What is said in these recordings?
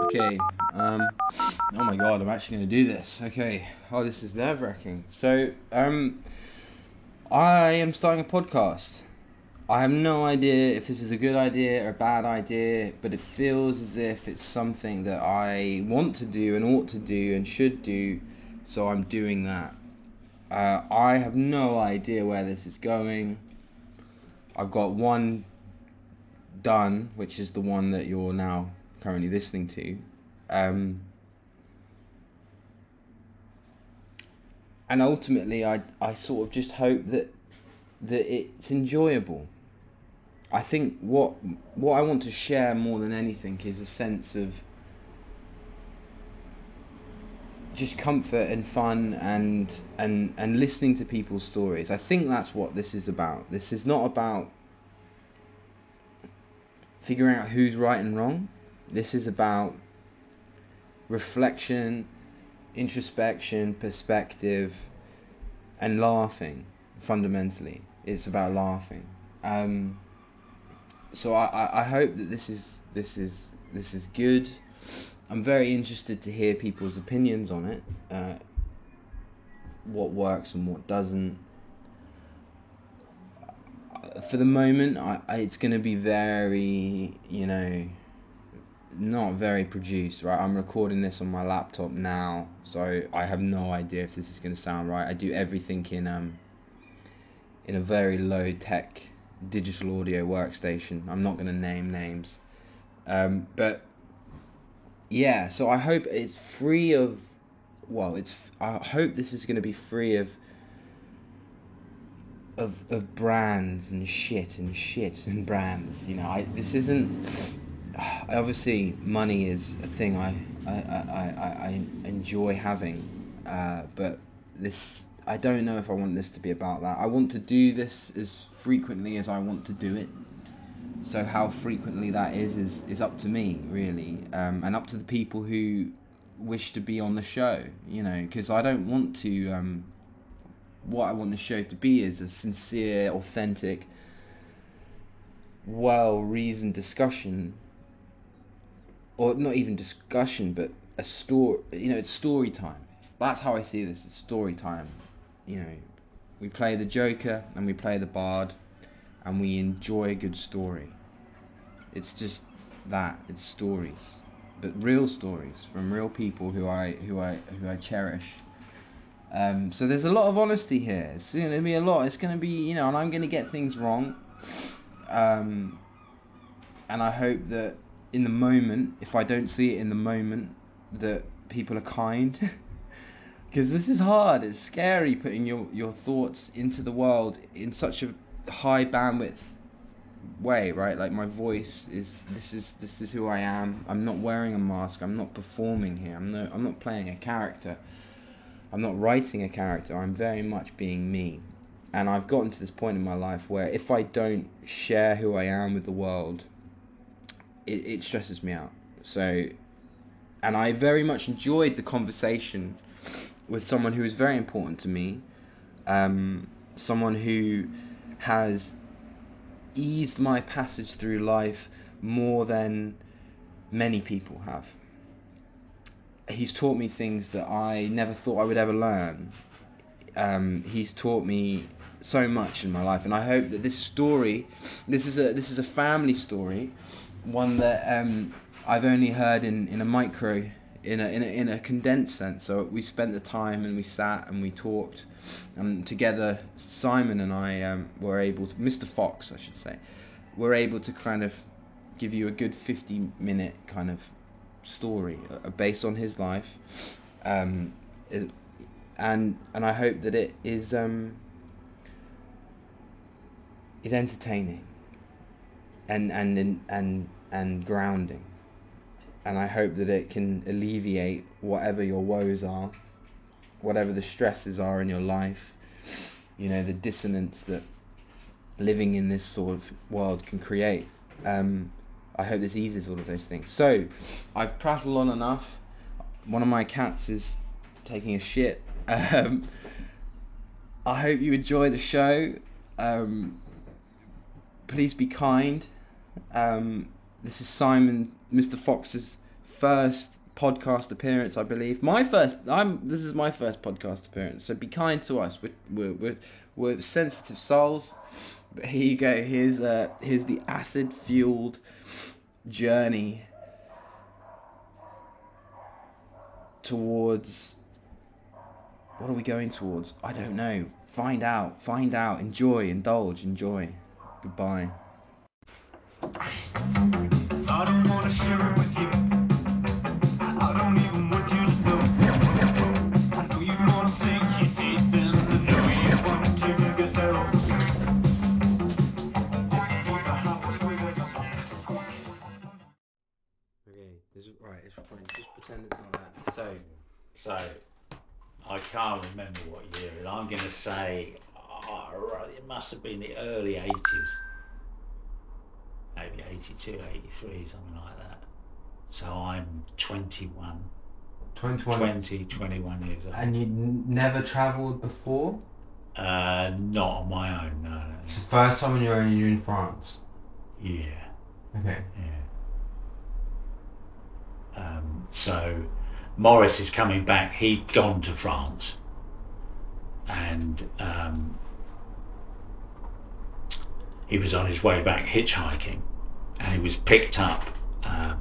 Okay. Oh my god, I'm actually gonna do this. Okay. Oh, this is nerve-wracking. So, I am starting a podcast. I have no idea if this is a good idea or a bad idea, but it feels as if it's something that I want to do and ought to do and should do, so I'm doing that. I have no idea where this is going. I've got one done, which is the one that you're now currently listening to. And ultimately, I sort of just hope that it's enjoyable. I think what I want to share more than anything is a sense of just comfort and fun and listening to people's stories. I think that's what this is about. This is not about figuring out who's right and wrong. This is about reflection, introspection, perspective, and laughing. Fundamentally, it's about laughing. So I hope that this is good. I'm very interested to hear people's opinions on it. What works and what doesn't. For the moment, it's going to be very, not very produced, right? I'm recording this on my laptop now, so I have no idea if this is going to sound right. I do everything in a very low tech digital audio workstation. I'm not going to name names, but yeah. So I hope it's free of. Well, I hope this is going to be free of brands and shit and brands. This isn't. Obviously, money is a thing I enjoy having, but I don't know if I want this to be about that. I want to do this as frequently as I want to do it. So how frequently that is up to me, really, and up to the people who wish to be on the show. Because I don't want to. What I want the show to be is a sincere, authentic, well-reasoned discussion, or not even discussion, but a story. It's story time. That's how I see this. It's story time. We play the Joker and we play the Bard, and we enjoy a good story. It's just that. It's stories, but real stories from real people who I cherish. So there's a lot of honesty here. It's going to be a lot. It's going to be, and I'm going to get things wrong. And I hope that in the moment, if I don't see it in the moment, that people are kind. Because this is hard. It's scary putting your thoughts into the world in such a high bandwidth way, right? Like my voice this is who I am. I'm not wearing a mask. I'm not performing here. I'm not playing a character. I'm not writing a character. I'm very much being me. And I've gotten to this point in my life where if I don't share who I am with the world, it stresses me out. So, and I very much enjoyed the conversation with someone who is very important to me. Someone who has eased my passage through life more than many people have. He's taught me things that I never thought I would ever learn. He's taught me so much in my life, and I hope that this story, this is a family story, one that I've only heard in a condensed sense. So we spent the time and we sat and we talked, and together Simon and I were able to, Mr. Fox I should say, were able to kind of give you a good 50-minute kind of story based on his life, and I hope that it is entertaining and grounding, and I hope that it can alleviate whatever your woes are, whatever the stresses are in your life, the dissonance that living in this sort of world can create. I hope this eases all of those things. So, I've prattled on enough. One of my cats is taking a shit. I hope you enjoy the show. Please be kind. This is Simon, Mr. Fox's first podcast appearance, I believe. This is my first podcast appearance. So be kind to us. We're sensitive souls. But here you go. Here's the acid fueled journey towards. What are we going towards? I don't know. Find out. Indulge. Enjoy. Goodbye. I don't wanna share it with you. I don't even want you to know. I know you wanna sink your teeth in. I know you want to give yourself. Okay, this is right. It's recording. Just pretend it's not that. So I can't remember what year, and I'm going to say it must have been the early 80s. Maybe 82, 83, something like that. So I'm 21 years old. And you never travelled before? Not on my own, no. It's the first time on your own and you're in France? Yeah. Okay. Yeah. So Morris is coming back. He'd gone to France. And he was on his way back hitchhiking, and he was picked up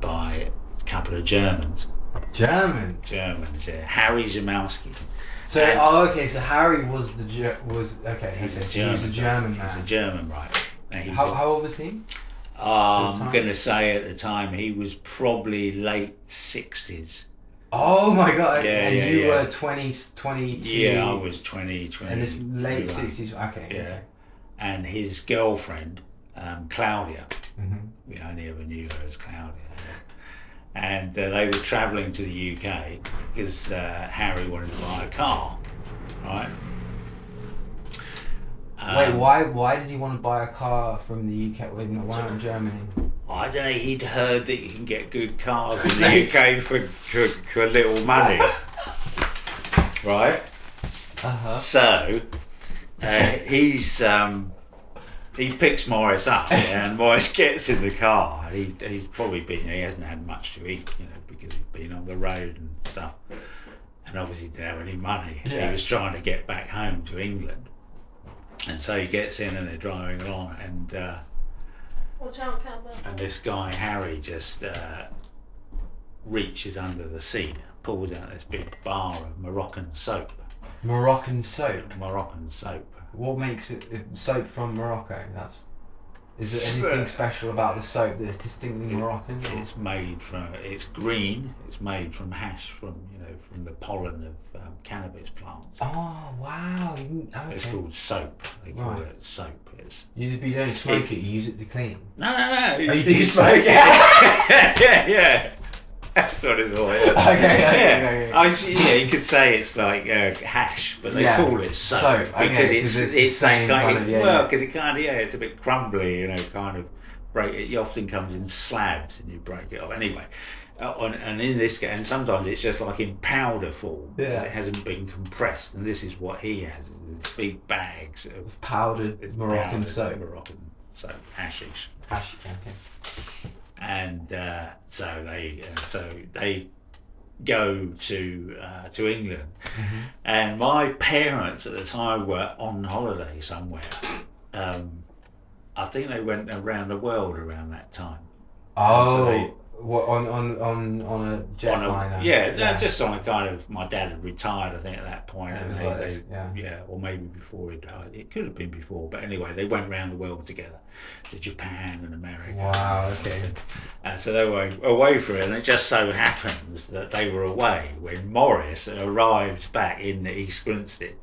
by a couple of Germans. Germans, yeah. Harry Zamowski. So, so Harry was okay. He's a German. He was a German man. He's a German, right? How old was he? I'm going to say at the time he was probably late 60s. Oh my God! Yeah, and yeah, you yeah. were 22. Yeah, I was 20. And it's late 60s. Okay. Yeah. Okay. And his girlfriend, Claudia. Mm-hmm. We only ever knew her as Claudia. And they were travelling to the UK because Harry wanted to buy a car, right? Wait, why did he want to buy a car from the UK? Why not in Germany? I don't know, he'd heard that you can get good cars in the UK for little money, right? Uh-huh. So, he picks Morris up, and Morris gets in the car. He's probably he hasn't had much to eat, because he's been on the road and stuff, and obviously didn't have any money. Yeah. He was trying to get back home to England, and so he gets in, and they're driving along, and this guy Harry just reaches under the seat, pulls out this big bar of Moroccan soap. Moroccan soap. What makes it soap from Morocco? Is there anything special about the soap that's distinctly Moroccan? It's green. It's made from hash from the pollen of cannabis plants. Oh wow! Okay. It's called soap. They call it soap. You don't smoke it. You use it to clean. No. Oh, you do smoke it? yeah. That's what it's all. Okay. You could say it's like hash, but they call it soap because it's that kind of because it kind of it's a bit crumbly, kind of break. It often comes in slabs and you break it off. Anyway, and in this case, and sometimes it's just like in powder form because it hasn't been compressed. And this is what he has: is big bags of powdered Moroccan soap. Moroccan soap, hashish. Hash. Okay. And so they go to England, and my parents at the time were on holiday somewhere. I think they went around the world around that time. Oh, what on a jetliner? Yeah, just on a kind of. My dad had retired, I think, at that point. Or maybe before he died. It could have been before, but anyway, they went around the world together, to Japan and America. Wow. Okay. And so they were away for it, and it just so happens that they were away when Morris arrives back in East Grinstead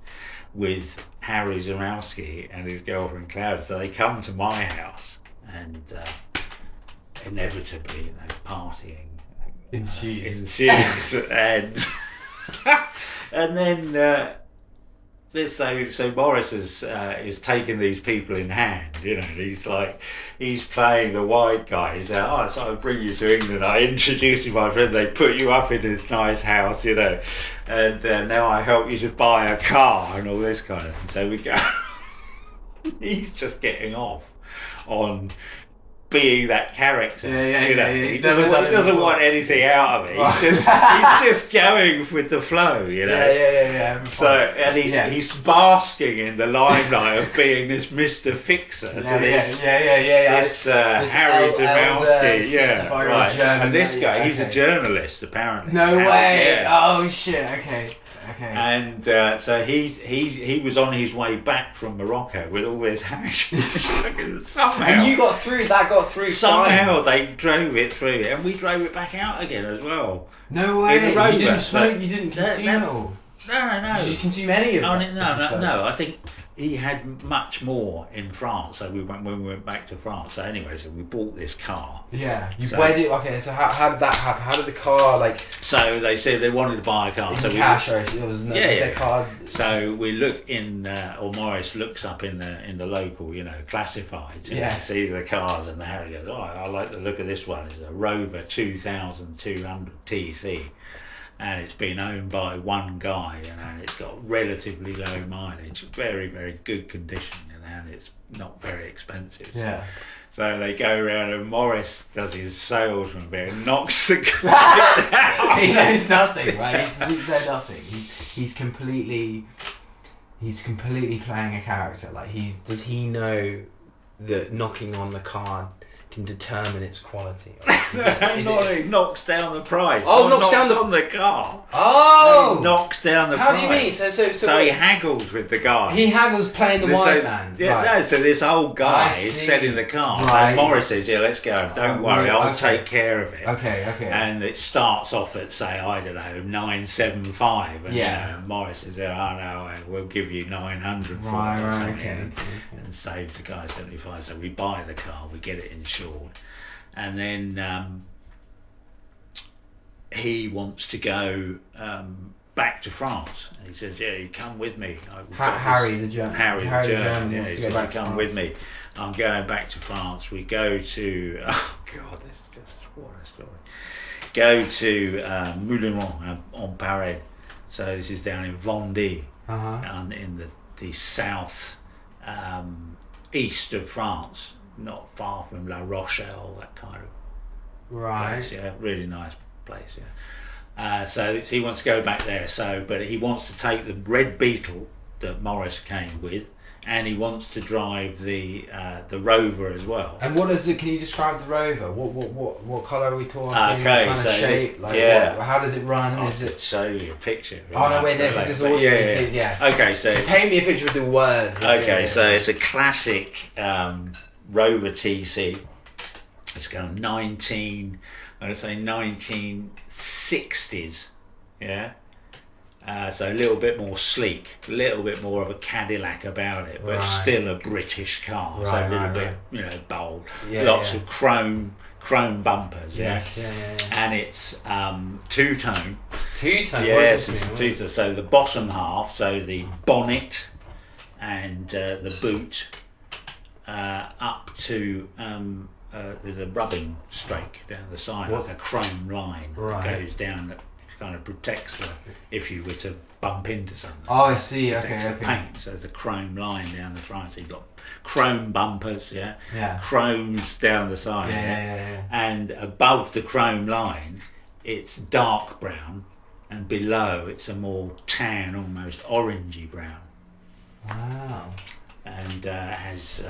with Harry Zamowski and his girlfriend Claudia. So they come to my house, and inevitably, partying ensues, and then so Morris is taking these people in hand, he's playing the white guy. He's like, so I bring you to England, I introduce you to my friend, they put you up in this nice house, and now I help you to buy a car and all this kind of thing. So we go. He's just getting off on being that character. Yeah. He doesn't want anything out of it. He's just going with the flow, Yeah. So and he's basking in the limelight of being this Mr. Fixer to this Harry Zamowski, right. And this guy, he's a journalist apparently. No way! Oh shit! Okay. And so he was on his way back from Morocco with all this hash. Somehow. And you got through. That got through. Somehow they drove it through, and we drove it back out again as well. No way! In the Rover. You didn't smoke. You didn't consume it all. No. Did you consume any of it? No. I think he had much more in France. So when we went back to France. So anyway, so we bought this car. Yeah. So how did that happen? How did the car So they said they wanted to buy a car. So cash, or it was no card. So we look in, or Morris looks up in the local, classifieds. And see the cars, and Harry goes, "Oh, I like the look of this one. It's a Rover 2200 TC." And it's been owned by one guy, and it's got relatively low mileage, very, very good condition, and it's not very expensive. Yeah. So they go around, and Morris does his salesman bit and knocks the guy down. He knows nothing, right? He's said nothing. He's completely playing a character. Does he know that knocking on the car can determine its quality? He knocks down the price. Knocks down on the car. Oh! He knocks down the price. How do you mean? So he haggles with the guy. He haggles playing the white man. Yeah, right. No, so this old guy is selling the car. Right. So Morris says, let's go. Don't worry, I'll take care of it. Okay. And it starts off at, say, I don't know, 975. And Morris says, oh no, we'll give you 900 for it. Right. And saves the guy 75. So we buy the car, we get it insured. And then he wants to go back to France. And he says, you come with me. Harry the German. Harry the German. Wants He to go says, back to come France. with me. I'm going back to France. We go to, oh God, this is just, what a story. Go to Moulin-en-Paris. So this is down in Vendée, in the south east of France, not far from La Rochelle, that kind of place. Yeah, really nice place. Yeah. So he wants to go back there. But he wants to take the red Beetle that Morris came with, and he wants to drive the Rover as well. And what is it? Can you describe the Rover? What colour are we talking? Okay, kind of so shape? how does it run? Is it show you a picture? Oh no, wait, no, because it's all Okay, so paint me a picture with the words. Okay, so it's a classic Rover TC. It's kind of 1960s, yeah. So a little bit more sleek, a little bit more of a Cadillac about it, but still a British car. So a little bit, bold. Lots of chrome bumpers. Yes. And it's two-tone. Two-tone. Yes, it's two-tone. So the bottom half, so the bonnet and the boot, up to there's a rubbing strake down the side, like a chrome line that goes down that kind of protects if you were to bump into something. Oh, I see. Okay. Paint. So there's a chrome line down the front. So you've got chrome bumpers, chromes down the side, and above the chrome line, it's dark brown, and below it's a more tan, almost orangey brown. Wow. And has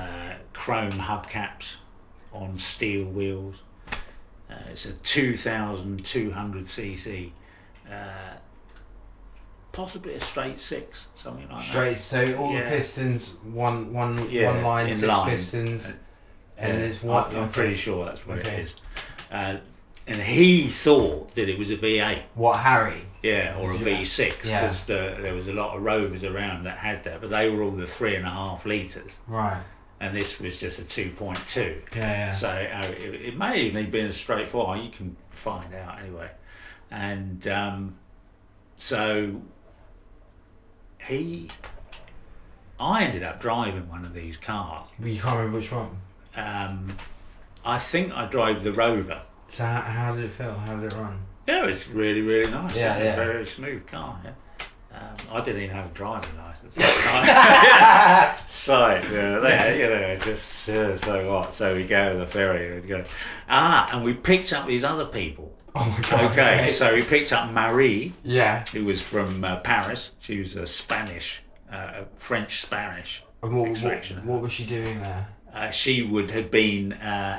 chrome hubcaps on steel wheels. It's a 2,200 cc. Possibly a straight six, something like that. So all the pistons, one line, six pistons, and it's one. I'm pretty sure that's what it is. And he thought that it was a V8. What, Harry? Yeah, or a V6, because there was a lot of Rovers around that had that, but they were all the 3.5 litres. Right. And this was just a 2.2. Yeah. So it may even have been a straight four. You can find out anyway. And so I ended up driving one of these cars. You can't remember which one? I think I drove the Rover. So how did it feel? How did it run? Yeah, it was really, really nice. Yeah. Very smooth car. Yeah. I didn't even have a driving license. So, just so what? So we go to the ferry and go, and we picked up these other people. Oh my God. Okay, so we picked up Marie. Yeah. Who was from Paris. She was a French-Spanish extraction. What was she doing there? She would have been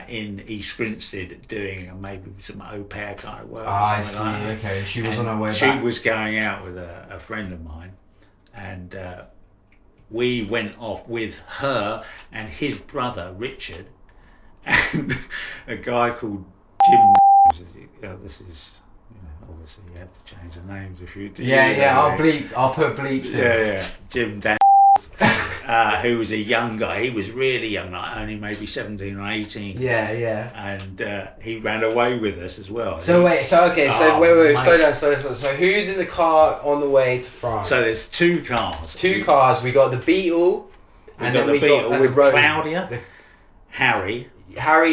in East Grinstead doing maybe some au pair kind of work. I see. Like okay, she was on her way back. She was going out with a friend of mine, and we went off with her and his brother Richard, and a guy called Jim. This is. Obviously, you have to change the names if you do. Yeah. I'll put bleeps in. Yeah. Jim Dan. Who was a young guy. He was really young, like only maybe 17 or 18. Yeah. And he ran away with us as well. So wait, slow down. So who's in the car on the way to France? So there's two cars. Two cars. We got the Beetle, and then we got Claudia, Harry,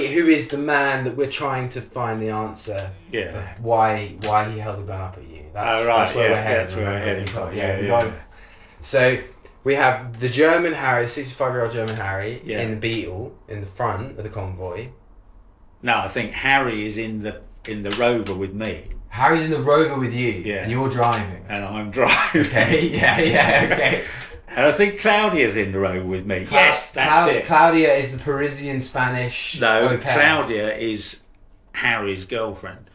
who is the man that we're trying to find the answer. Yeah. Why he held a gun up at you? That's where we're heading. That's where we're heading. Yeah. So we have the German Harry, 65-year-old German Harry, yeah. in the Beetle, in the front of the convoy. No, I think Harry is in the Rover with me. Harry's in the Rover with you, yeah. And you're driving. And I'm driving. Okay, yeah, okay. And I think Claudia's in the Rover with me. Yes, that's it. Claudia is the Parisian Spanish au pair. Claudia is Harry's girlfriend.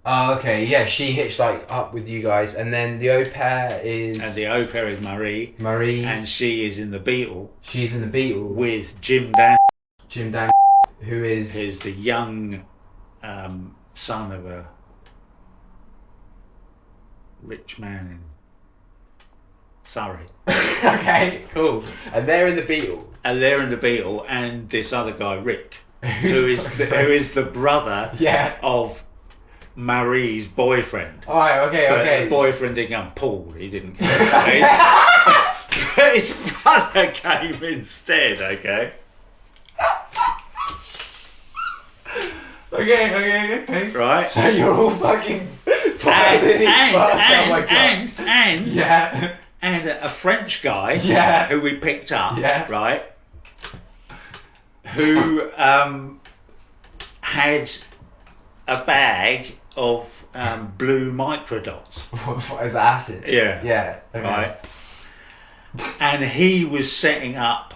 Oh, okay, yeah, she hitched up with you guys, and then the au pair is... And the au pair is Marie. And she is in the Beetle. She's in the Beetle. With Jim Dan. Who is... Is the young son of a rich man in Surrey. Okay, cool. And they're in the Beetle. And this other guy, Rick, who is the brother of Marie's boyfriend. Alright, okay. The boyfriend didn't come. Paul, he didn't come. His brother came instead, okay? Okay. Right. So you're all fucking and a French guy who we picked up, right? Who had a bag of blue microdots. As acid. Yeah. Okay. Right. And he was setting up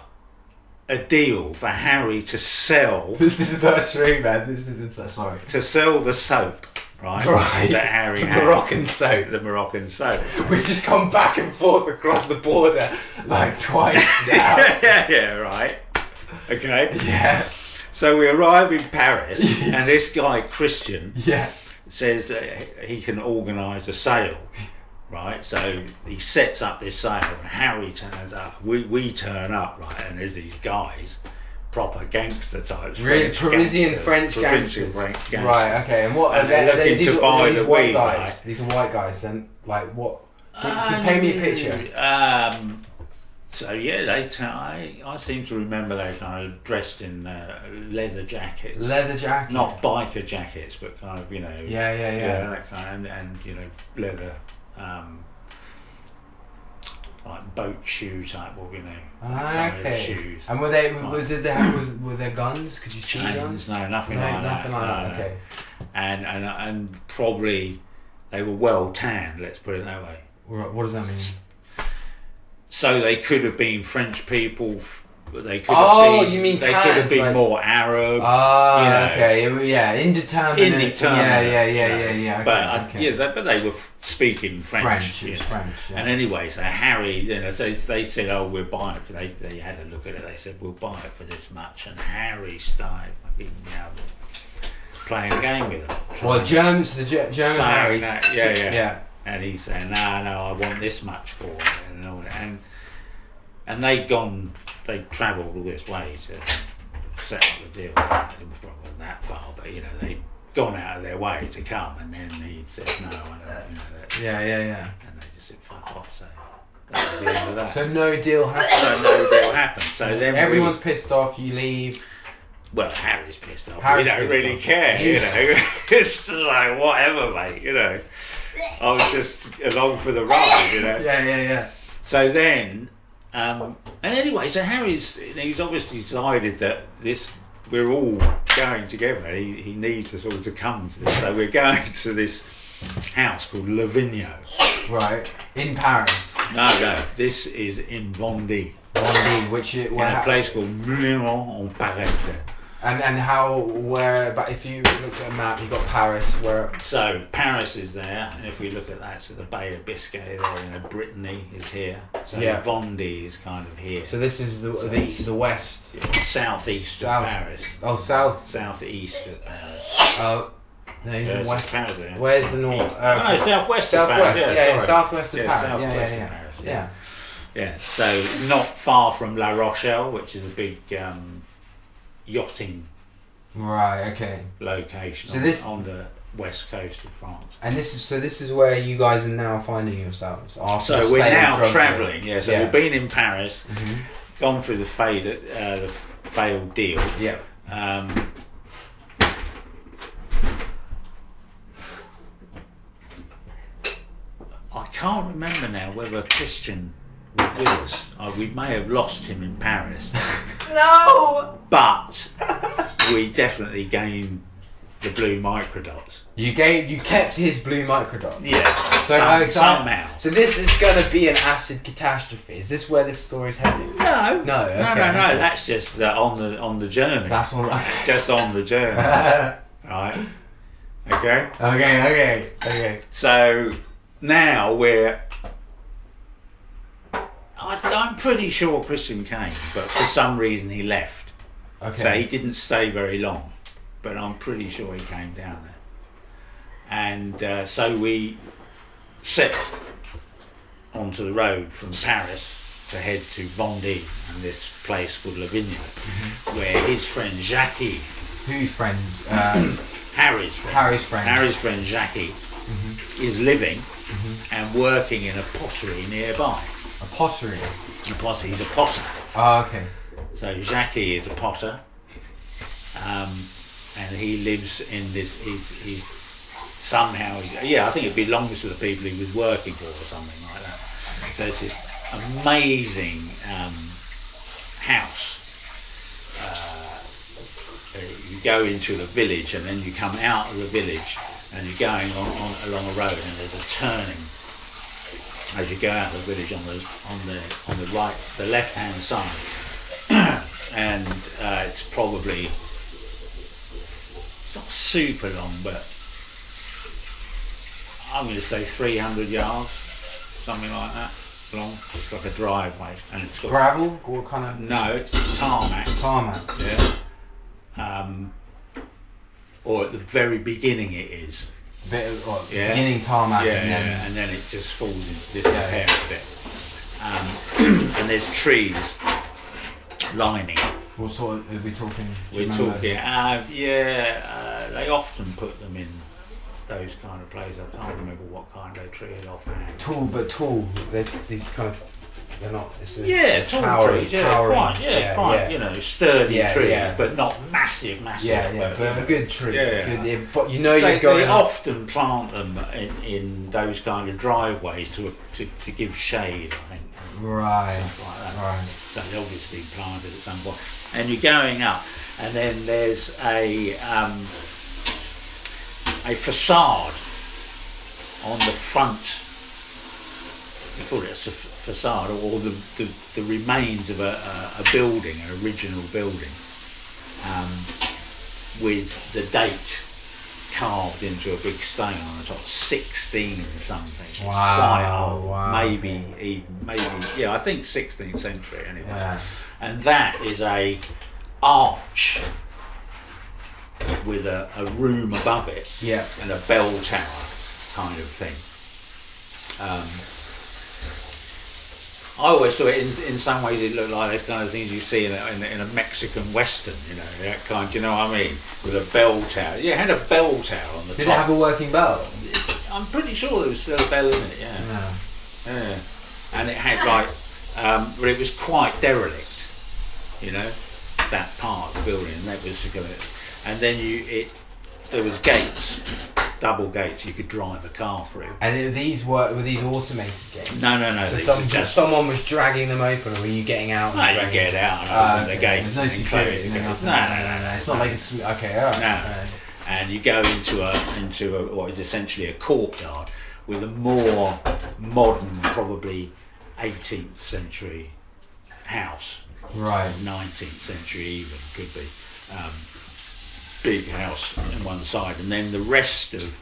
a deal for Harry to sell. This is the stream, man. This isn't so sorry. To sell the soap, right? That Harry had. Moroccan soap. The Moroccan soap. We've just gone back and forth across the border like twice now. Yeah, right. Okay. Yeah. So we arrive in Paris, and this guy Christian says he can organise a sale. Right, so he sets up this sale, and Harry turns up. We turn up, right, and there's these guys, proper gangster types, really Parisian French gangsters. Right, okay, and what? And they're looking to buy the weed. Guys. These are white guys. Then, like, what? Can you paint me a picture? So yeah, I seem to remember they kind of dressed in leather jackets. Leather jackets. Not biker jackets, but kind of Yeah. That kind of, and leather. Like boat shoe type, or okay. Shoes. And were there guns? Could you see guns? No, nothing like that. Okay. And probably they were well tanned. Let's put it that way. What does that mean? So they could have been French people. They could you mean they could have been more Arab. Okay, yeah, indeterminate. Yeah. But they were speaking French. French. And anyway, so Harry, so they said, "Oh, we'll buy it." They had a look at it. They said, "We'll buy it for this much." And Harry started fucking playing a game with them. Well, German Harry. Yeah. And he said, "No, I want this much for it," and all that. And they travelled all this way to set up the deal. It was probably that far, but they'd gone out of their way to come, and then he said, "No, I don't." Yeah. And they just said, "Fuck off." So that was the end of that. So no deal happened. So then everyone's pissed off. You leave. Well, Harry's pissed off. We don't really care. It's just like whatever, mate. I was just along for the ride, you know. Yeah. So then, and anyway, so Harry's, he's obviously decided that we're all going together. He needs us all to come to this. So we're going to this house called Lavigno. Right, in Paris. No, this is in Vendée. Vendée, which is in a place called Moulins-en-Paris. But if you look at a map, you've got Paris, where... So, Paris is there, and if we look at that, so the Bay of Biscay there, Brittany is here. So, Vendée is kind of here. So this is the west... Southeast of Paris. Oh, Southeast of Paris. Oh, no, he's in west. Paris, yeah. Where's the north? No, southwest of Paris. Southwest of Paris. Southwest of Paris. Yeah, so not far from La Rochelle, which is a big yachting location on the west coast of France. And this is where you guys are now finding yourselves after. So we're now travelling. So we've been in Paris, gone through the failed deal. Yeah. I can't remember now whether Christian was with us. We may have lost him in Paris. No! But we definitely gained the blue microdots. You kept his blue microdots? Yeah. Somehow. So this is going to be an acid catastrophe. Is this where this story's heading? No. No, okay. No. That's just on the journey. That's all right. Just on the journey. Right. Okay. Okay. So now I'm pretty sure Christian came, but for some reason he left. Okay. So he didn't stay very long, but I'm pretty sure he came down there. And so we set onto the road from Paris to head to Vendée and this place called Lavigno, where his friend Jackie... Whose friend? Harry's friend. Harry's friend Jackie is living and working in a pottery nearby. A pottery? He's a potter. Oh, okay. So Jackie is a potter, and he lives in this. He's somehow. I think it belongs to the people he was working for or something like that. So it's this amazing house. You go into the village, and then you come out of the village, and you're going on along a road, and there's a turning. As you go out of the village on the right, the left-hand side, and it's not super long, but I'm going to say 300 yards, something like that, long. It's like a driveway, and it's got gravel or kind of. No, it's tarmac. Yeah. Or at the very beginning it is. Beginning tarmac, and then it just falls into disrepair a bit. And there's trees lining. What sort of, are we talking? We're talking, they often put them in those kind of places. I can't remember what kind of tree is offhand. Tall. These kind of, they're not. Tall trees. Quite, sturdy trees, but not massive. But a good tree. But you're going. They often plant them in those kind of driveways to give shade, I think. Right. Like that. Right. So they obviously planted at some point, and you're going up, and then there's a facade on the front. We call it a facade, or the remains of a building, an original building, with the date carved into a big stone on the top, 16 something. It's quite old. Wow. Maybe, I think 16th century anyway. Yeah. And that is a arch with a room above it, and a bell tower kind of thing. I always thought in some ways it looked like those kind of things you see in a Mexican western, that kind, you know what I mean? With a bell tower. Yeah, it had a bell tower on the top. Did it have a working bell? I'm pretty sure there was still a bell in it, yeah. And it had but it was quite derelict, that part of the building, and that was and then there was gates double gates you could drive a car through. And were these automated gates? No. So someone was dragging them open, or were you getting out? No, you get out and open the gate. There's no security. No. It's not like it's okay. All right. No. And you go into what is essentially a courtyard with a more modern, probably 18th century house. Right. 19th century even, could be. Big house on one side, and then the rest of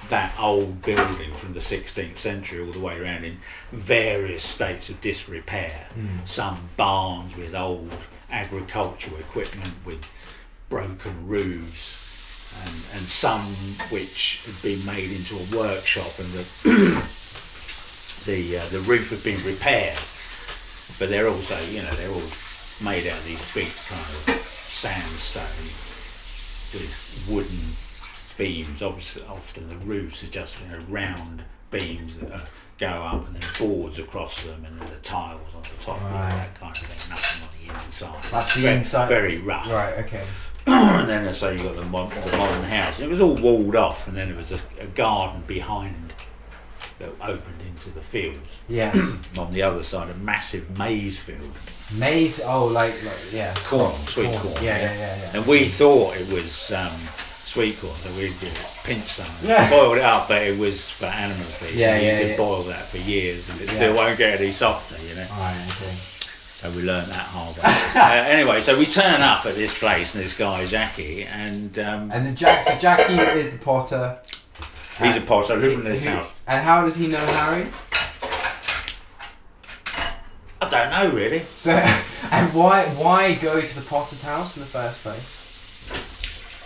that old building from the 16th century all the way around in various states of disrepair. Some barns with old agricultural equipment with broken roofs, and some which had been made into a workshop, and the roof had been repaired, but they're also, they're all made out of these big kind of sandstone with wooden beams. Obviously, often the roofs are just round beams that go up, and then boards across them, and then the tiles on the top, that kind of thing. Nothing on the inside. That's the inside. Very rough. Right. Okay. And then so you got the modern house. It was all walled off, and then there was a garden behind that opened into the fields. Yes. On the other side, a massive maize field. Maize? Oh, like yeah. Corn, sweet corn. Yeah. And we thought it was sweet corn, so we pinched some, boiled it up, but it was for animal feed. You could boil that for years, and it still won't get any softer, Right, okay. So we learned that hard way. Anyway, so we turn up at this place, and this guy Jackie, and so Jackie is the potter. He's a potter. Living in this house. And how does he know Harry? I don't know really. So, and why go to the potter's house in the first place?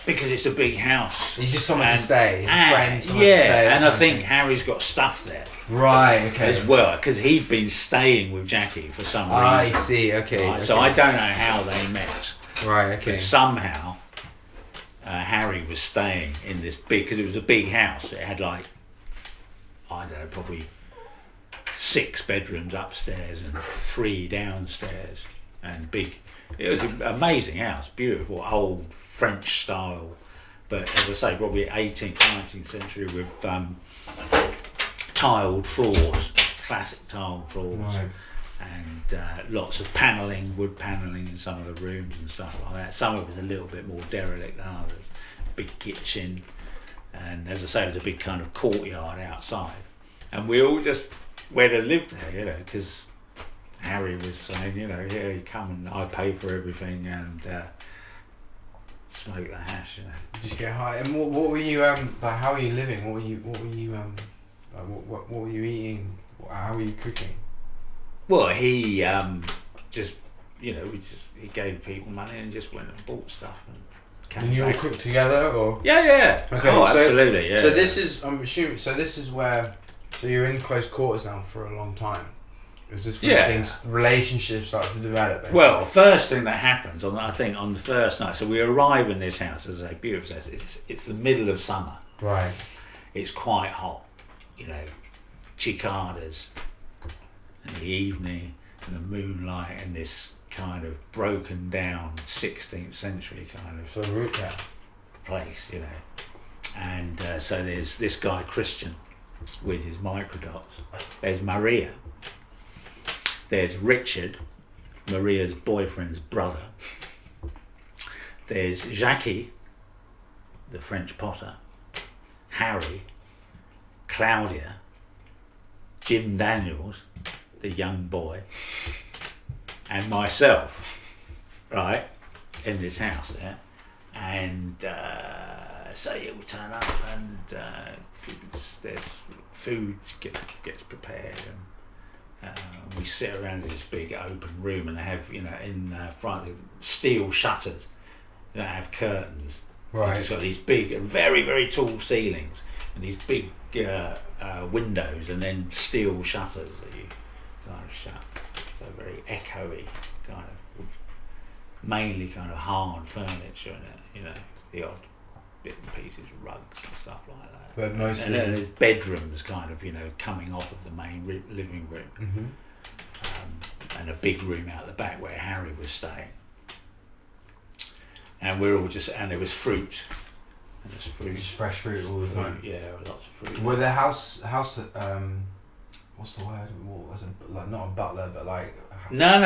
Because it's a big house. He's just someone to stay. He's a friend, someone to stay. And I think Harry's got stuff there. Right, okay. As well, because he'd been staying with Jackie for some reason. I see, okay. Right, so I don't know how they met. Right, okay. But somehow, Harry was staying in this big, because it was a big house. It had I don't know, probably 6 bedrooms upstairs and 3 downstairs, and big. It was an amazing house, beautiful, old French style, but as I say, probably 18th, 19th century with tiled floors, classic tiled floors, right. And lots of wood panelling in some of the rooms and stuff like that. Some of it was a little bit more derelict than others. Big kitchen, and as I say, there's a big kind of courtyard outside, and we all just went and lived there, because Harry was saying, here you come and I pay for everything, and smoke the hash, Just get high. And what were you how were you living? What were you eating? How were you cooking? Well, he he gave people money and just went and bought stuff and came And you back. all cooked together, or? Yeah. Okay, oh, absolutely, yeah. So this is, I'm assuming, this is where, so you're in close quarters now for a long time. Is this when relationships start to develop? Basically? Well, first thing that happens, on the first night, so we arrive in this house, as I say, beautiful house, it's the middle of summer. Right. It's quite hot, cicadas in the evening, and the moonlight, and this kind of broken down 16th century kind of place, and so there's this guy Christian with his microdots, there's Maria, there's Richard, Maria's boyfriend's brother, there's Jackie, the French potter, Harry, Claudia, Jim Daniels, the young boy, and myself, right, in this house there, and so you all turn up, and there's food gets prepared, and we sit around this big open room, and they have, in front of steel shutters, they have curtains. Right. So it's got these big, very, very tall ceilings, and these big windows, and then steel shutters that you kind of shut. So very echoey, kind of, with mainly kind of hard furniture in it, the odd bit and pieces, rugs and stuff like that. But mostly. And then there's bedrooms kind of, coming off of the main living room. Mm-hmm. And a big room out the back where Harry was staying. And we're all and there was fruit And there's fruit. Just fresh fruit all the time. Yeah, lots of fruit. Were there house what's the word? What was it? Like not a butler, but like. No.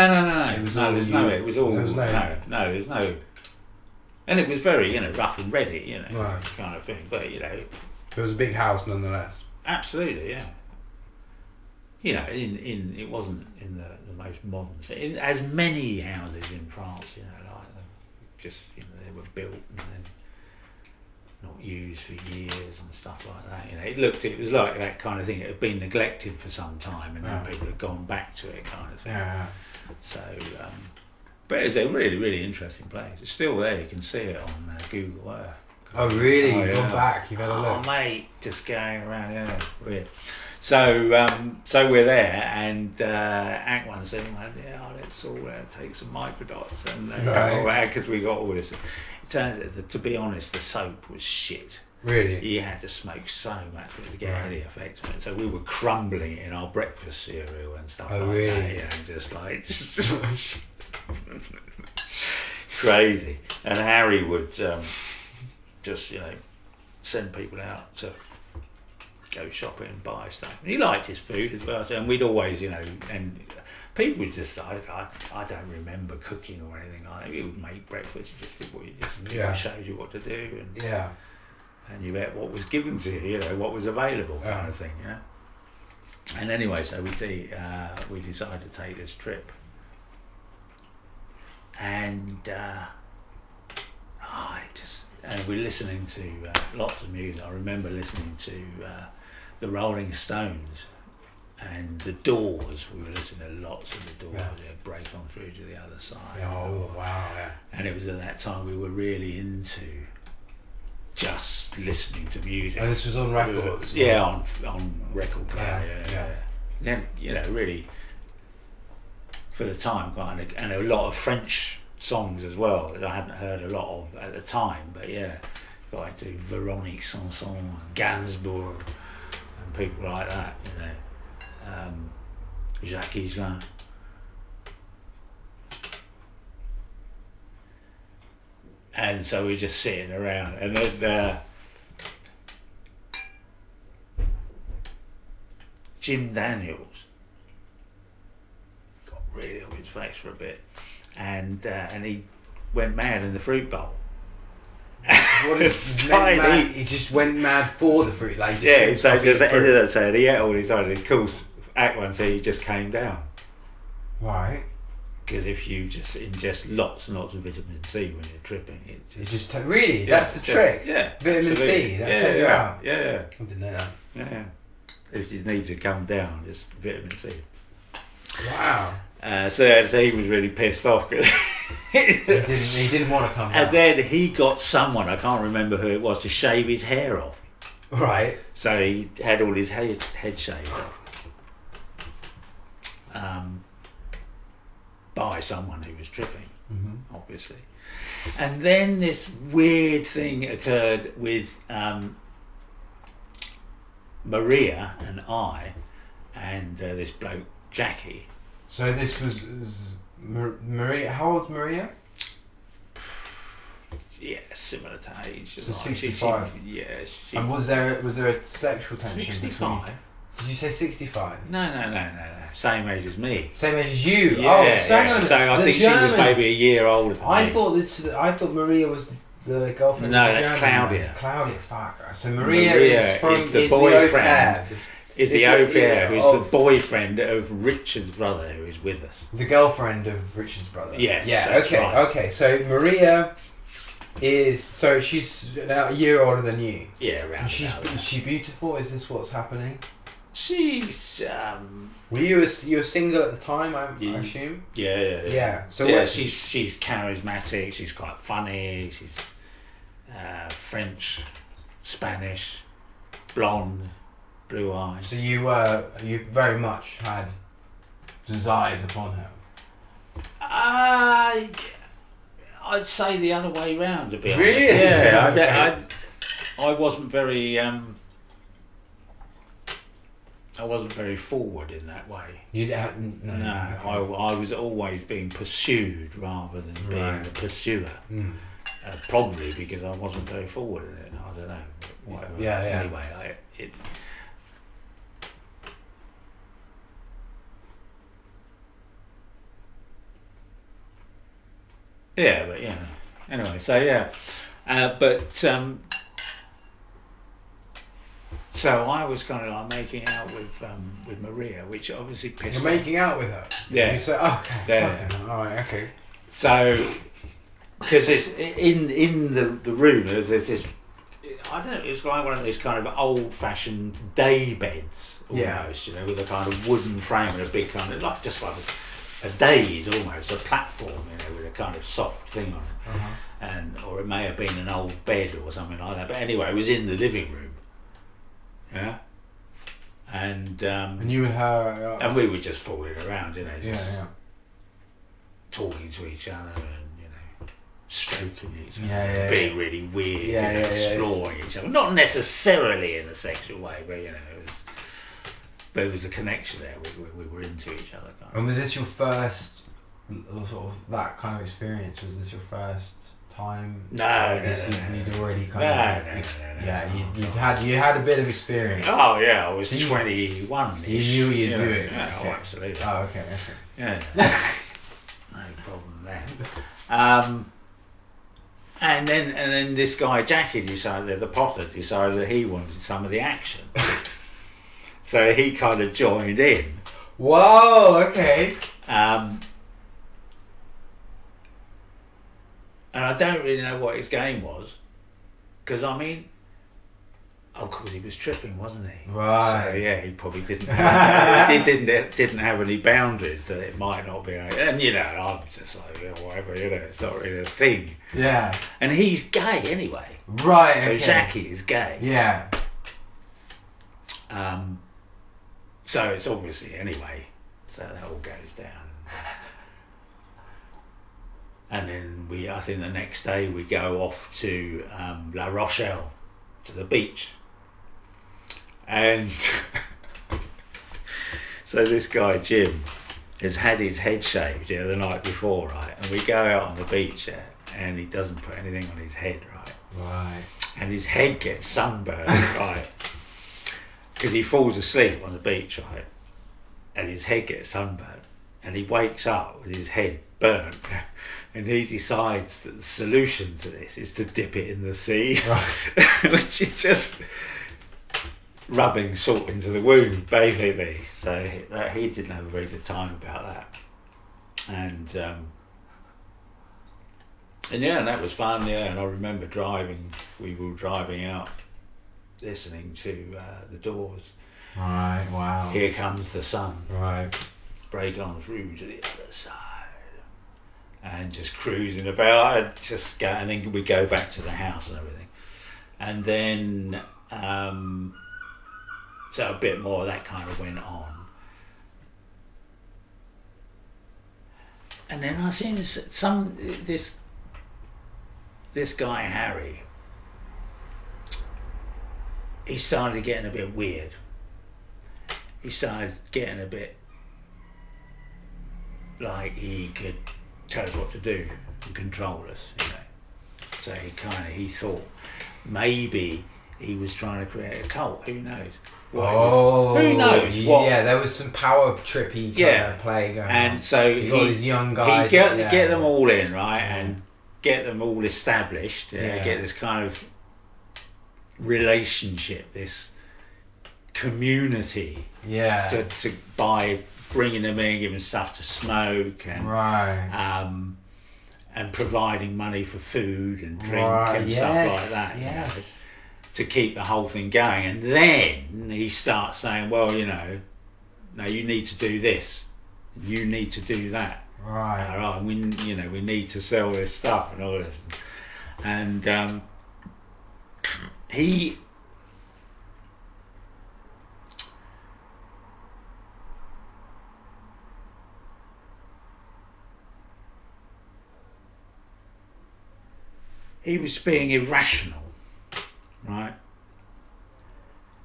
It was there's no. And it was very, rough and ready, right. kind of thing. But it was a big house nonetheless. Absolutely, yeah. It wasn't in the most modern. As many houses in France, they were built and then not used for years and stuff like that. It was like that kind of thing. It had been neglected for some time, and then people had gone back to it, kind of thing. Yeah. So, but it's a really, really interesting place. It's still there. You can see it on Google Earth. Oh really? You've gone back. You've had a look. Oh mate, just going around. Yeah, weird. So we're there, and Akwan said, let's all take some microdots, and because we got all this. It turns out that, to be honest, the soap was shit. Really? You had to smoke so much to get any effect from it. So we were crumbling it in our breakfast cereal and stuff like really? that. Just crazy. And Harry would just send people out to go shopping and buy stuff. And he liked his food as well. So, and we'd always, and people would just like, I don't remember cooking or anything like that. He would make breakfast. He just did what he showed you what to do, and you ate what was given to you, what was available, kind of thing, And anyway, so we decided to take this trip, and we're listening to lots of music. I remember listening to the Rolling Stones and the Doors. We were listening to lots of the Doors. Break on through to the other side. Oh wow! Yeah. And it was at that time we were really into just listening to music. And this was on records. On record player. Then really for the time, and a lot of French songs as well that I hadn't heard a lot of at the time, but got into Véronique Sanson, Gainsbourg, and people like that, Jacques Higelin. And so we're just sitting around, and then Jim Daniels got really on his face for a bit, and he went mad in the fruit bowl. What is mad? He just went mad for the fruit, so just ended up saying he ate all his own. Of course, Akwan said he just came down. Right. Because if you just ingest lots and lots of vitamin C when you're tripping, really that's the trick. Vitamin absolutely. C that take you out. Yeah. I didn't know that. Yeah. If you need to come down, just vitamin C. Wow. So he was really pissed off because he didn't want to come down. And then he got someone, I can't remember who it was, to shave his hair off. Right. So he had all his head shaved off. By someone who was tripping, obviously. And then this weird thing occurred with Maria and I and this bloke Jackie. So this was Maria. How old's Maria? Yeah, similar to age. So 65. And was there a sexual tension 65. between? Did you say 65? No. Same age as me. Same age as you? Yeah, so I think she was maybe a year older than me. I thought Maria was the girlfriend. No, that's Claudia. Claudia, fuck. So Maria is the boyfriend. Is the au pair who's the boyfriend of Richard's brother who is with us. The girlfriend of Richard's brother. Yes. Yeah. Okay. So Maria she's now a year older than you. Yeah, around. Is she beautiful? Is this what's happening? She's. Were you were single at the time? I assume. Yeah. So she's charismatic. She's quite funny. She's French, Spanish, blonde, blue eyes. So you very much had desires upon her. I'd say the other way round, to be honest. Really? Yeah. I wasn't very. I wasn't very forward in that way. No. I was always being pursued rather than being the pursuer. Probably because I wasn't very forward in it. I don't know. Whatever. Yeah. Anyway, yeah, but yeah. Anyway, so yeah, so I was kind of like making out with Maria, which obviously pissed You're off. making out with her? Yeah. You say, okay. Yeah. Alright, okay. So, because it's in the room, there's this. I don't know. It's like one of these kind of old-fashioned day beds, almost. You know, with a kind of wooden frame and a big kind of just like a daze, almost a platform. You know, with a kind of soft thing on it, or it may have been an old bed or something like that. But anyway, it was in the living room. Yeah. And you and her. And we were just fooling around, you know, just yeah. talking to each other and stroking each other, Yeah, being really weird, exploring each other. Not necessarily in a sexual way, but but there was a connection there. We were into each other. And was this your first sort of that kind of experience? Was this your first time? No, you'd already kind of you had a bit of experience. Oh yeah, I was 21. You knew you'd do it. Yeah, okay. Oh, absolutely. Oh, okay. Yeah. No problem there. And then this guy Jackie the potter decided that he wanted some of the action, so he kind of joined in. Whoa! Okay. And I don't really know what his game was, because I mean, of course he was tripping, wasn't he? Right. So yeah, he probably didn't have any boundaries, that it might not be. And I'm just like, whatever, it's not really a thing. Yeah. And he's gay anyway. Right. So okay. Jackie is gay. Yeah. So it's obviously anyway. So that all goes down. And then I think the next day we go off to La Rochelle, to the beach. And so this guy Jim has had his head shaved the night before, right? And we go out on the beach and he doesn't put anything on his head, right? Right. And his head gets sunburned, right? Because he falls asleep on the beach, right? And his head gets sunburned, and he wakes up with his head burnt. And he decides that the solution to this is to dip it in the sea, right. Which is just rubbing salt into the wound, basically. So he didn't have a very good time about that. And that was fun. Yeah, and I remember we were driving out, listening to the Doors. Right. Wow. Here Comes the Sun. Right. Break on through to the other side. And just cruising about, and then we go back to the house and everything, and then so a bit more of that kind of went on, and then I seen this guy Harry. He started getting a bit weird. He started getting a bit like he could tell us what to do and control us, So he thought maybe he was trying to create a cult. Who knows? Who knows? Yeah, there was some power trippy kind of play going on. And so you got these young guys. He get them all in, right, and get them all established. Get this kind of relationship, this community. Yeah. By bringing them in, giving stuff to smoke, and and providing money for food and drink and stuff like that. Yes. To keep the whole thing going. And then he starts saying, well, no, you need to do this, you need to do that. Right. We need to sell this stuff and all this. And he was being irrational, right?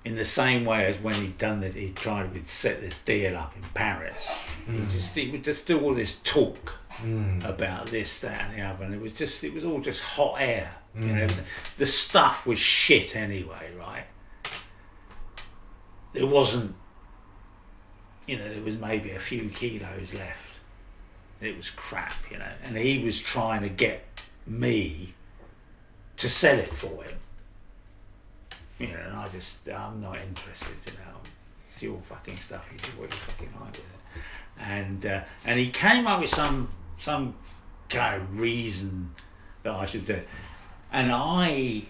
In the same way as when he'd done that, he tried to set this deal up in Paris. He would just do all this talk, about this, that, and the other, and it was all just hot air. You know, the stuff was shit anyway, right? There wasn't, you know, there was maybe a few kilos left. It was crap, you know, and he was trying to get me to sell it for him. You know, and I'm not interested, you know. It's your fucking stuff, you do what you fucking like with it. And he came up with some kind of reason that I should do it. And I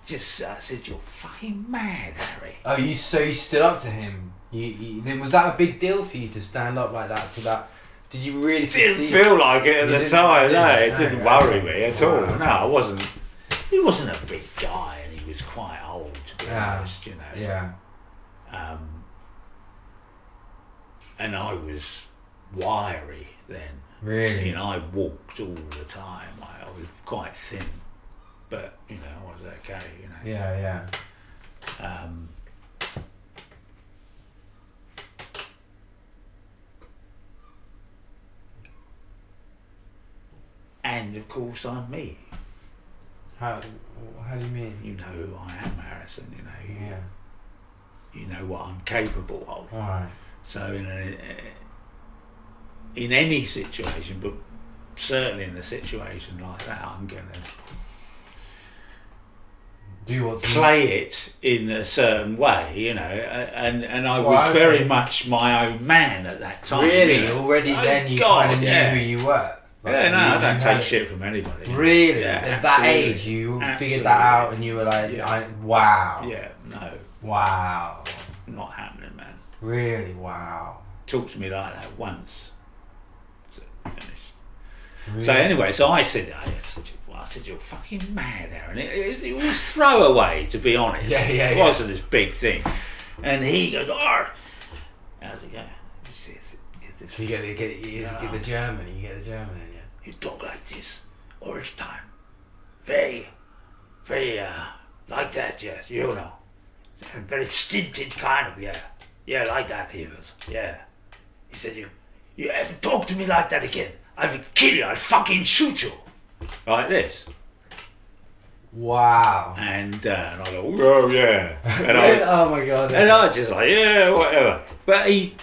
said, "You're fucking mad, Harry." Oh, so you stood up to him? Was that a big deal for you to stand up like that to that? Did you really? It didn't feel like it at the time. No, it didn't worry me at all. No, I wasn't. He wasn't a big guy, and he was quite old, to be honest. You know. Yeah. And I was wiry then. Really? You know, I walked all the time. I was quite thin, but you know, I was okay. You know. Yeah. And of course, I'm me. How do you mean? You know who I am, Harrison. You know. Yeah. You know what I'm capable of. All right. So in any situation, but certainly in a situation like that, I'm gonna play it in a certain way, you know. And I was very much my own man at that time. Really? You know? Already then you kind of knew who you were. Like, I don't take shit from anybody. Really? Yeah, at that age, you figured that out, and you were like, "Wow." Yeah. No. Wow. Not happening, man. Really? Wow. Talked to me like that once. So finished. Really? So anyway, I said, "You're fucking mad, Aaron." It was throwaway, to be honest. Yeah. It wasn't this big thing. And he goes, "Oh, how's it going?" You get the German. You get the German in you. You talk like this all the time. Very, very like that, yes. You know, very stinted kind of, yeah, like that. He goes, yeah. He said, "You ever talk to me like that again, I will kill you. I'll fucking shoot you." Like this. Wow. And I go, "Oh yeah." And oh my god. And I just like, yeah, whatever. But he,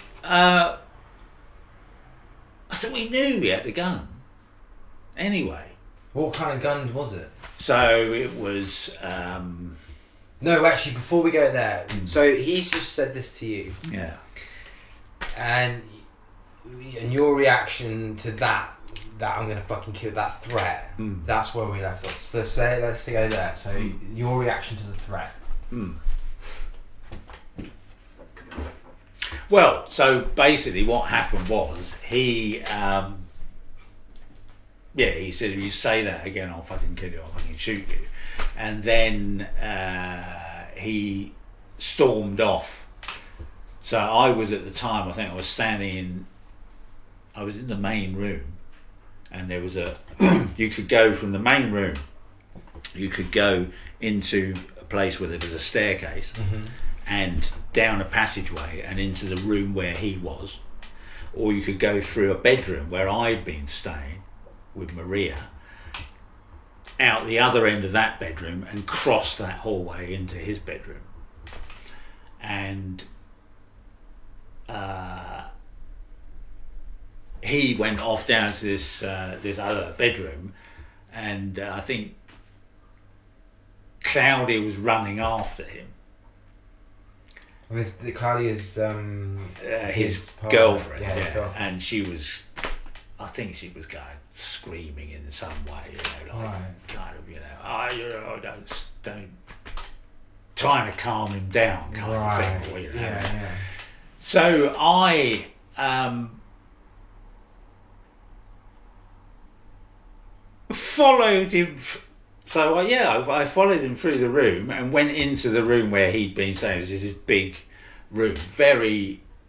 I think we knew he had a gun. Anyway. What kind of gun was it? So it was. No, actually, before we go there, so he's just said this to you. Yeah. And your reaction to that I'm gonna fucking kill, that threat. That's where we left off. So let's go there. So your reaction to the threat. Well, so basically what happened was he said, "If you say that again, I'll fucking kill you, I'll fucking shoot you." And then he stormed off. So I was at the time, I think I was in the main room, and there was you could go from the main room, you could go into a place where there was a staircase, and down a passageway and into the room where he was, or you could go through a bedroom where I'd been staying with Maria, out the other end of that bedroom and cross that hallway into his bedroom. And he went off down to this other bedroom, and I think Claudia was running after him. Claudia's his girlfriend, his girlfriend. And I think she was going screaming in some way, you know, like kind of, you know, don't trying to calm him down, kind of thing, you know. Yeah. So I followed him. So I followed him through the room and went into the room where he'd been staying. This is his big room. There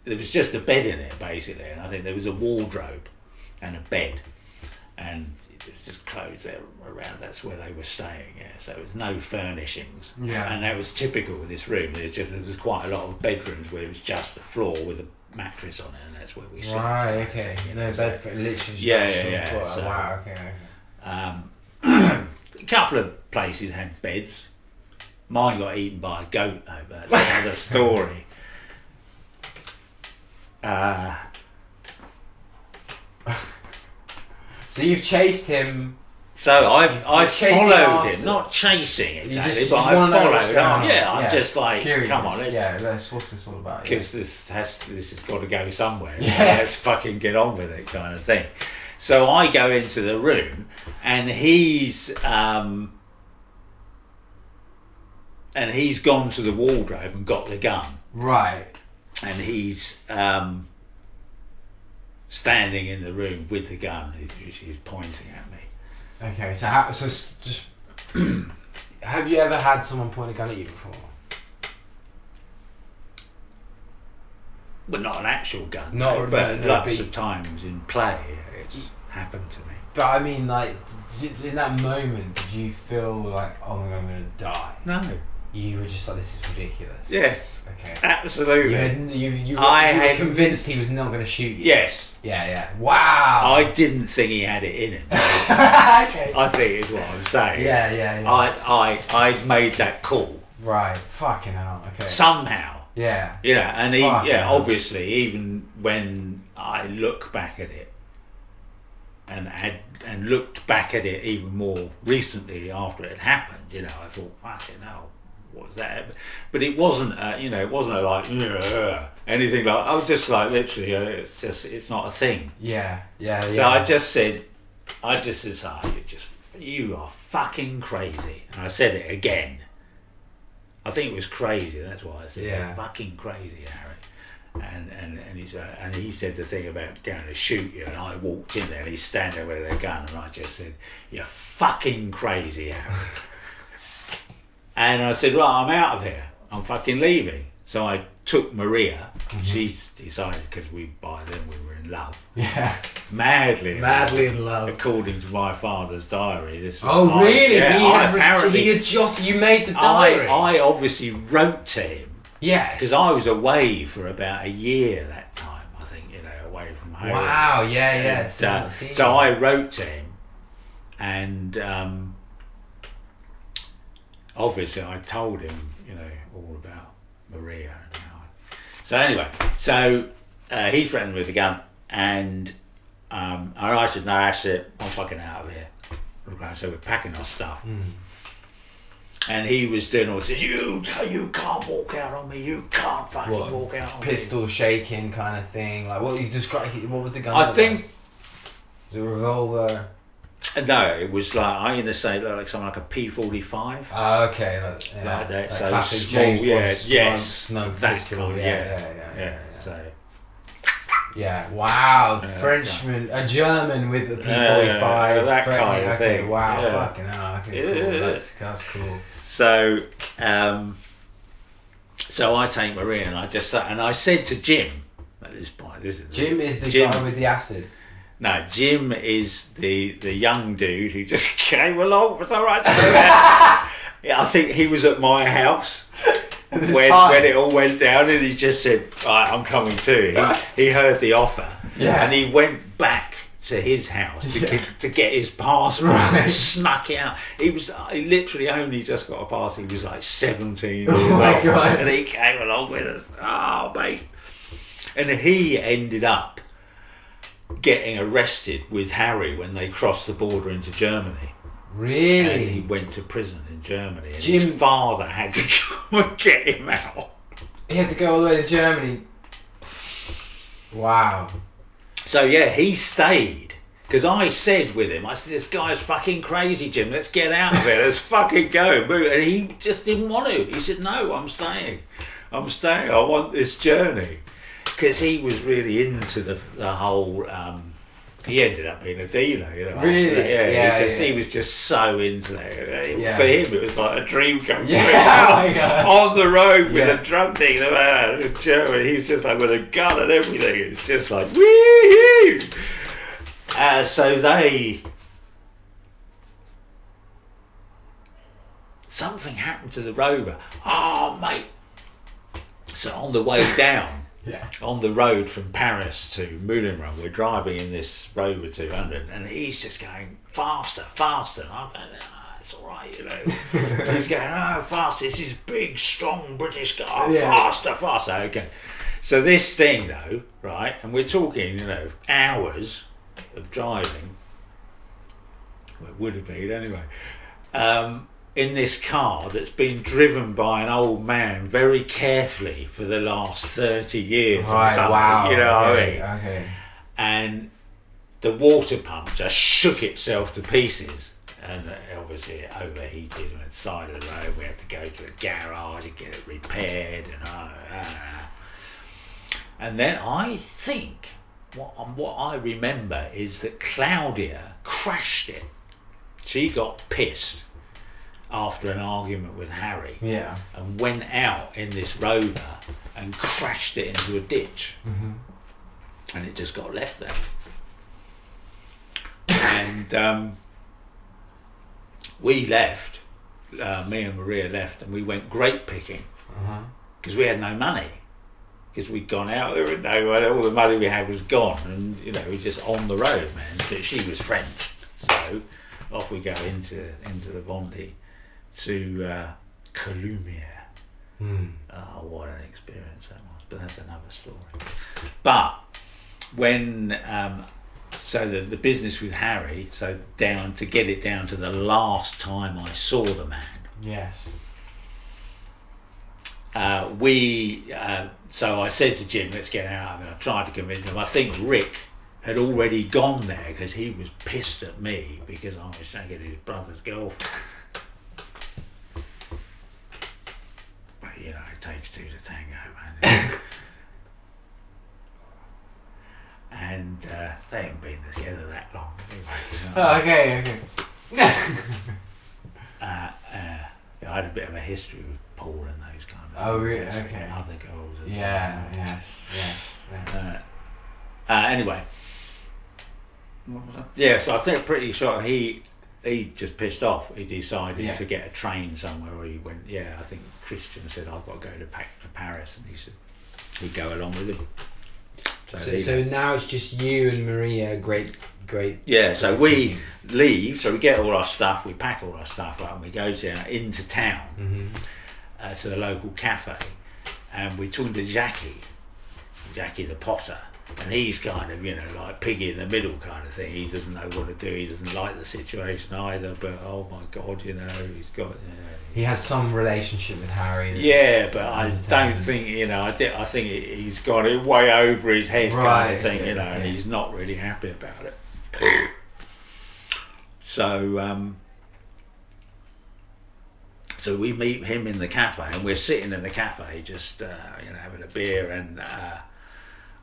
was just a bed in it, basically, and I think there was a wardrobe and a bed, and it was just clothes there around. That's where they were staying. Yeah, so there was no furnishings. Yeah, and that was typical of this room. There was quite a lot of bedrooms where it was just the floor with a mattress on it, and that's where we slept. Right, okay. No, bed for literally just So, wow, okay. A couple of places had beds. Mine got eaten by a goat, though, but that's another story. So you've chased him. So I've followed him, not chasing exactly, but I followed him. Yeah, I'm just like, curious. Come on, what's this all about? Because this has got to go somewhere. Yeah. Let's fucking get on with it, kind of thing. So I go into the room, and he's gone to the wardrobe and got the gun. Right. And he's standing in the room with the gun. He's pointing at me. Okay, so just have you ever had someone point a gun at you before? But not an actual gun. But lots of times in play it's happened to me. But I mean, like, in that moment, did you feel like, oh my god, I'm gonna die? No. You were just like, this is ridiculous. Yes. Okay. Absolutely. You were convinced he was not going to shoot you. Yes. Yeah. Wow. I didn't think he had it in him. Okay. I think is what I'm saying. Yeah. I made that call. Right. Fucking hell. Okay. Somehow. Yeah. Yeah, and obviously, even when I look back at it, and looked back at it even more recently after it happened, I thought, fucking hell. What was that? But it wasn't, it wasn't like anything like. I was just like, literally, it's not a thing. Yeah. So I just said, you are fucking crazy, and I said it again. I think it was crazy. That's why I said, you're fucking crazy, Harry. And he said the thing about going to shoot you, and I walked in there, and he's standing there with a gun, and I just said, you're fucking crazy, Harry. And I said, right, I'm out of here. I'm fucking leaving. So I took Maria. Mm-hmm. She decided, because by then we were in love. Yeah. Madly in love. According to my father's diary. Really? Yeah, you made the diary? I obviously wrote to him. Yes. Because I was away for about a year that time, I think, away from home. Wow, yeah. So I wrote to him, and obviously I told him, all about Maria and how. So anyway, he threatened me with a gun, and I said, no, that's it, I'm fucking out of here. So we're packing our stuff. And he was doing all this, you can't walk out on me, you can't fucking walk out on me. Pistol shaking kind of thing, like what was the gun? I think was it a revolver? No, it was like, I'm going to say like something like a P45. Oh, okay. Like that. So classic small, James Bond snug that pistol. Kind. Yeah. So. Yeah. Wow. Frenchman, a German with a P45. That kind of thing. Wow. Yeah. Fucking hell. Okay. Cool. That's cool. So, so I take Maria and I said to Jim at this point. Jim is the guy with the acid. No, Jim is the young dude who just came along. Was all right. I think he was at my house when it all went down, and he just said, right, I'm coming too. He heard the offer, and he went back to his house to get his passport. Right. Snuck it out. He literally only just got a passport. He was like 17 years old, God. And he came along with us. Oh, mate. And he ended up getting arrested with Harry when they crossed the border into Germany. Really? And he went to prison in Germany, and his father had to come and get him out. He had to go all the way to Germany. Wow. So yeah, he stayed, because I said with him, I said, this guy's fucking crazy, Jim, let's get out of here, let's fucking go. And he just didn't want to. He said, no, I'm staying, I want this journey. Because he was really into the whole, he ended up being a dealer, Really? Yeah. He was just so into that. Yeah. For him, it was like a dream come true. Yeah, on the road with a drug dealer in Germany. He was just like with a gun and everything. It's just like, wee-hoo! So something happened to the Rover. Oh, mate. So on the way down, on the road from Paris to Moulin Rouge. We're driving in this Rover 200, and he's just going faster, faster. And I'm going, it's all right, you know. And he's going, oh, faster. This is big, strong British car. Faster, faster. Okay. So this thing, though, right, and we're talking, you know, hours of driving. Well, it would have been anyway. In this car that's been driven by an old man very carefully for the last 30 years. Right, or something, wow. You know what I mean? Okay. And the water pump just shook itself to pieces. And obviously it overheated on the side of the road. We had to go to a garage and get it repaired. And then I think, what I remember is that Claudia crashed it. She got pissed after an argument with Harry, and went out in this Rover and crashed it into a ditch, and it just got left there. And we left, me and Maria left, and we went grape picking because we had no money, because we'd gone out there and all the money we had was gone, and you know, we were just on the road, man. So she was French, so off we go into the Vendée to Calumiere. Oh, what an experience that was! But that's another story. But when so the business with Harry, so down to get it down to the last time I saw the man. Yes. So I said to Jim, let's get out. I mean, I tried to convince him. I think Rick had already gone there because he was pissed at me because I was shagging his brother's girlfriend. But you know, it takes two to tango, man. And they haven't been together that long anyway. You know? Oh, okay. I had a bit of a history with Paul and those kind of things. Oh, really? Okay. Other girls. Yes. Anyway. What was that? Yeah, so I think pretty sure he just pissed off. He decided to get a train somewhere, or he went, I think Christian said, I've got to go to Paris, and he said he'd go along with him. So now it's just you and Maria, great. Yeah, so we leave, so we get all our stuff, we pack all our stuff up, and we go down into town to the local cafe, and we're talking to Jackie the potter, and he's kind of, you know, like piggy in the middle kind of thing. He doesn't know what to do, he doesn't like the situation either, but oh my God, you know, he's got... He has some relationship with Harry. Yeah, but I don't think, you know, I think he's got it way over his head kind of thing, you know, and he's not really happy about it. So so we meet him in the cafe, and we're sitting in the cafe just you know, having a beer and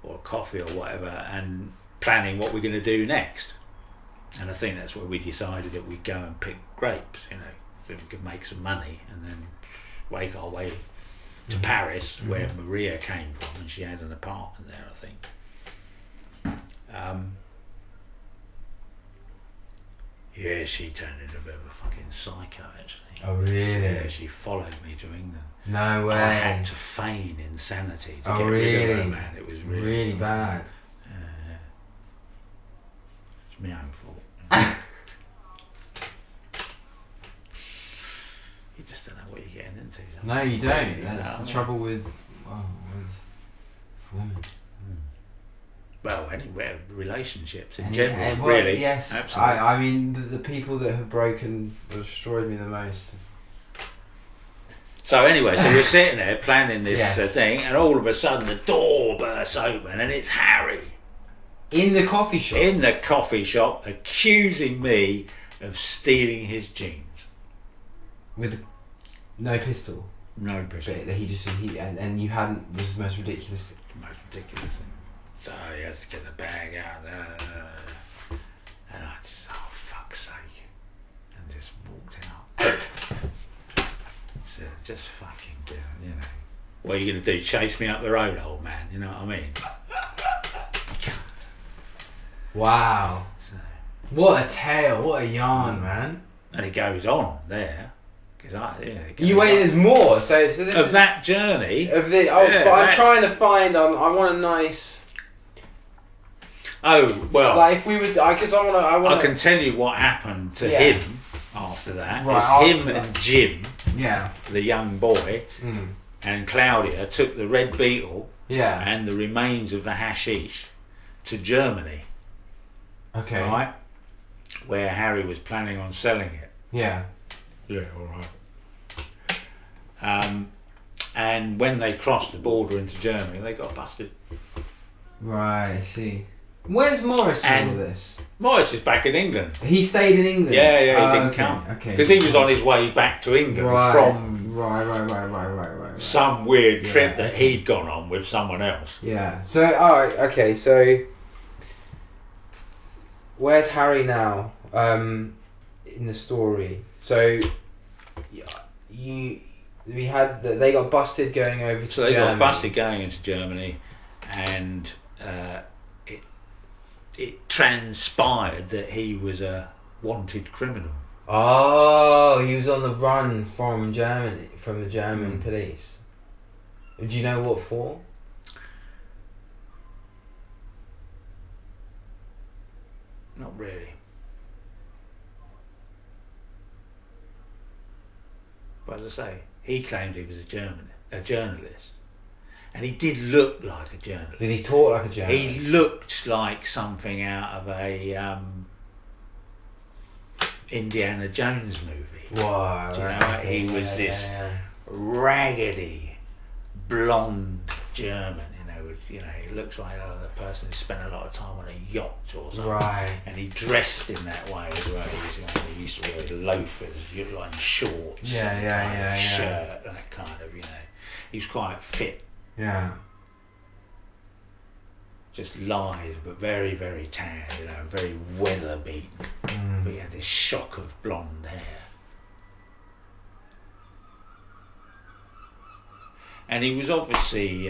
or a coffee or whatever, and planning what we're going to do next. And I think that's where we decided that we'd go and pick grapes, you know, so we could make some money and then make our way to Paris, where Maria came from, and she had an apartment there, I think. Yeah, she turned into a bit of a fucking psycho, actually. Oh, really? Yeah, she followed me to England. No way. I had to feign insanity to get rid of her, man. It was really bad. It's my own fault. You just don't know what you're getting into. No, you don't. That's the trouble with women. Well, anyway, relationships in general, well, really. Yes, absolutely. I mean, the people that have destroyed me the most. So anyway, so we're sitting there planning this thing, and all of a sudden the door bursts open, and it's Harry. In the coffee shop? In the coffee shop, accusing me of stealing his jeans. With no pistol? No pistol. But and you hadn't, was the most ridiculous... The most ridiculous thing. So he has to get the bag out, and I just, oh fuck's sake, and just walked out. So just fucking do it, you know. What are you going to do, chase me up the road, old man, you know what I mean? Wow. So, what a tale, what a yarn, man. and it goes on there, There's more. So this of that journey of the. But I'm trying to find. I want a nice. Oh well. Like if we would, because I want. I can tell you what happened to him after that. Right, him and Jim, the young boy, and Claudia took the Red Beetle, and the remains of the hashish to Germany. Okay. Right, where Harry was planning on selling it. Yeah. Yeah. All right. And when they crossed the border into Germany, they got busted. Right. I see. Where's Morris in all this? Morris is back in England. He stayed in England? Yeah, he didn't come. Okay. Because he was on his way back to England from right. some weird trip that he'd gone on with someone else. Yeah. So, alright, okay, so... Where's Harry now? In the story. So, they got busted going over to Germany. So they got busted going into Germany, and... It transpired that he was a wanted criminal. Oh, he was on the run from Germany, from the German police. Do you know what for? Not really. But as I say, he claimed he was a journalist. And he did look like a journalist. Did he talk like a journalist? He looked like something out of a Indiana Jones movie. Wow. Do you know? He was this raggedy, blonde German. He looks like a person who spent a lot of time on a yacht or something. Right. And he dressed in that way as well. He used to wear loafers, like shorts, shirt, and that kind of. He was quite fit. Yeah. Just lithe, but very, very tan, very weather beaten. But he had this shock of blonde hair. And he was obviously,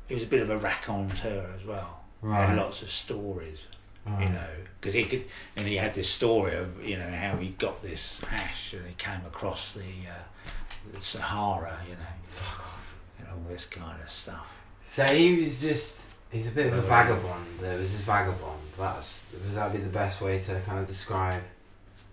he was a bit of a raconteur as well. Right. He had lots of stories, because he had this story of, how he got this hash and he came across the Sahara, all this kind of stuff. So he's a bit of a vagabond. There was this vagabond. Would that be the best way to kind of describe?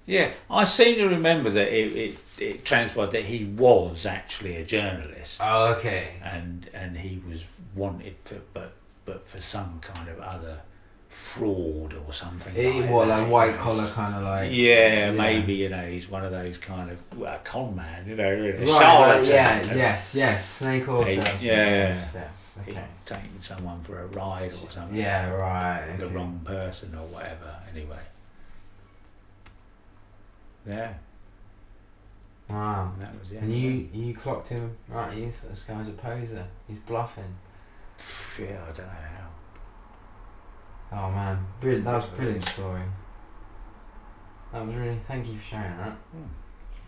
Yeah, I seem to remember that it transpired that he was actually a journalist. Oh, okay. And he was wanted but for some kind of other fraud or something. Like white collar kind of like. Yeah, maybe he's one of those kind of con man, really charlatan. Yes, snake oil salesman. Yes. Okay. Taking someone for a ride or something. Yeah, right. Okay. The wrong person or whatever. Anyway. Yeah. Wow. And that was it. And you clocked him right? You thought this guy's a poser. He's bluffing. Yeah, I don't know how. Oh man, brilliant! That was a brilliant story. That was really. Thank you for sharing that.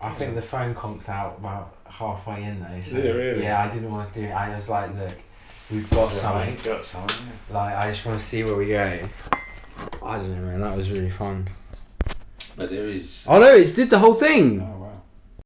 I think the phone conked out about halfway in though. So really? Yeah, I didn't want to do it. I was like, look, we've got something. Like, I just want to see where we go. I don't know, man. That was really fun. But there is. Oh no! It did the whole thing. Oh.